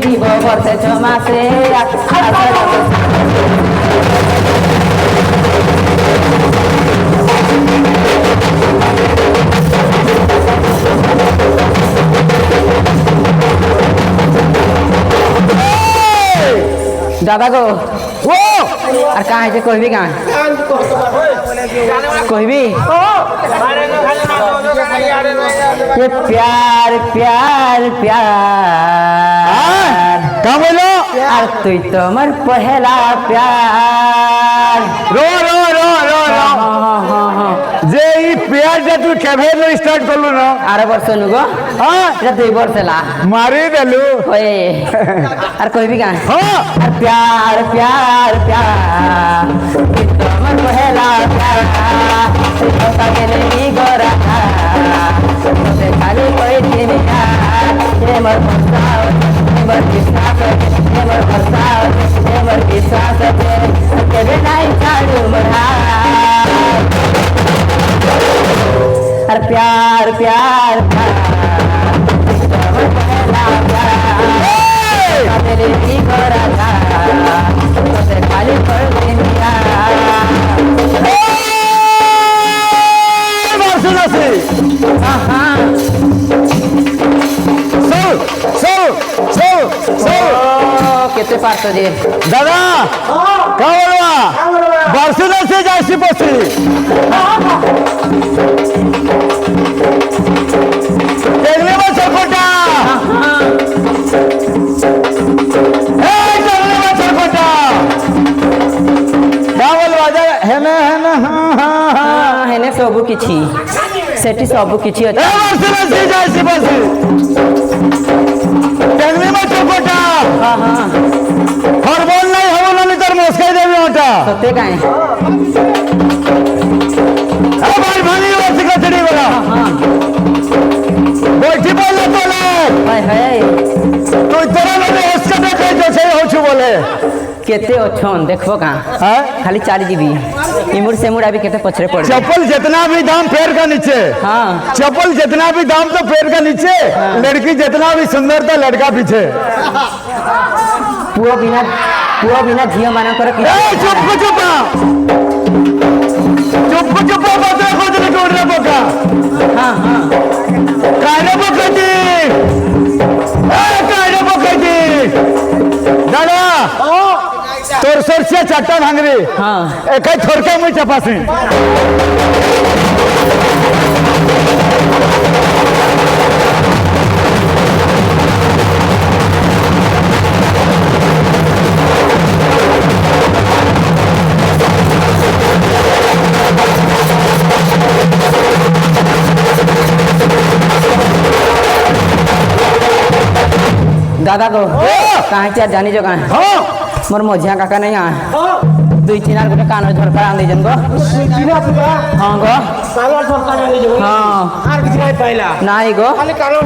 जीव वर्षे 6 मासे दादा को वो और कहाँ है कहबी कहाँ कहबी ये प्यार प्यार प्यार का बोलो और तू तो मर पहला प्यार रो रो रो रो रो हाँ जे ई प्यार जे तू केभे लो स्टार्ट करलु न आरे वर्ष नुगो हां ये 2 वर्ष ला मारी देलु ओए और कहबी कहाँ हां और प्यार प्यार प्यार तू तो मर पहला प्यार होता के नहीं गोरा तोते खाली कोई दिन ये मर फसाओ ये मर किसास ये मर फसाओ ये मर किसास के बिना ही चालू मरा अरे प्यार प्यार प्यार तेरे ही गोरा था तोते खाली कोई दिन हाँ केते पार्ट दे दादा का बोलवा बरसुन से जासी पसी देखले में चकोटा ए देखले में चकोटा का बोलवा जा है ना हां हेने सबु किछि सेठी सबु किछि ए बरसुन से जासी पसी देखले में चकोटा हां हरबोल नहीं हो ना तर मस्काई देबी ओटा सत्य काहे ए भाई भानी बस कचड़ी बोला हां बैठी बोले बोले हाय हाय तो तेरा लोग इसका देखे जो से हो छु बोले केते अछन देखबो का हां खाली चाली जीबी इमुर सेमुर अभी केते पछरे पड़ चप्पल जितना भी दाम पैर का नीचे हां चप्पल जितना भी दाम तो पैर का नीचे लड़की जितना भी सुंदरता लड़का पीछे पुओ बिना झियो माना कर कि ए चुप चुप बता खोज ने छोड़ रे बोका हां कारे बोकती ए कारे बोकती दादा तोर सरसे चट्टा भांगरी हां एकै थोरके मुई चपासी दादा को कहाँ चार जानी जो कहाँ हां मोर मझिया काका नहीं आ 2-3 आर गोटे कान झरका आंदे जन गो हां गो कालो सरकार ने जो हां आर किछ नहीं पाइला नाई गो खाली कालो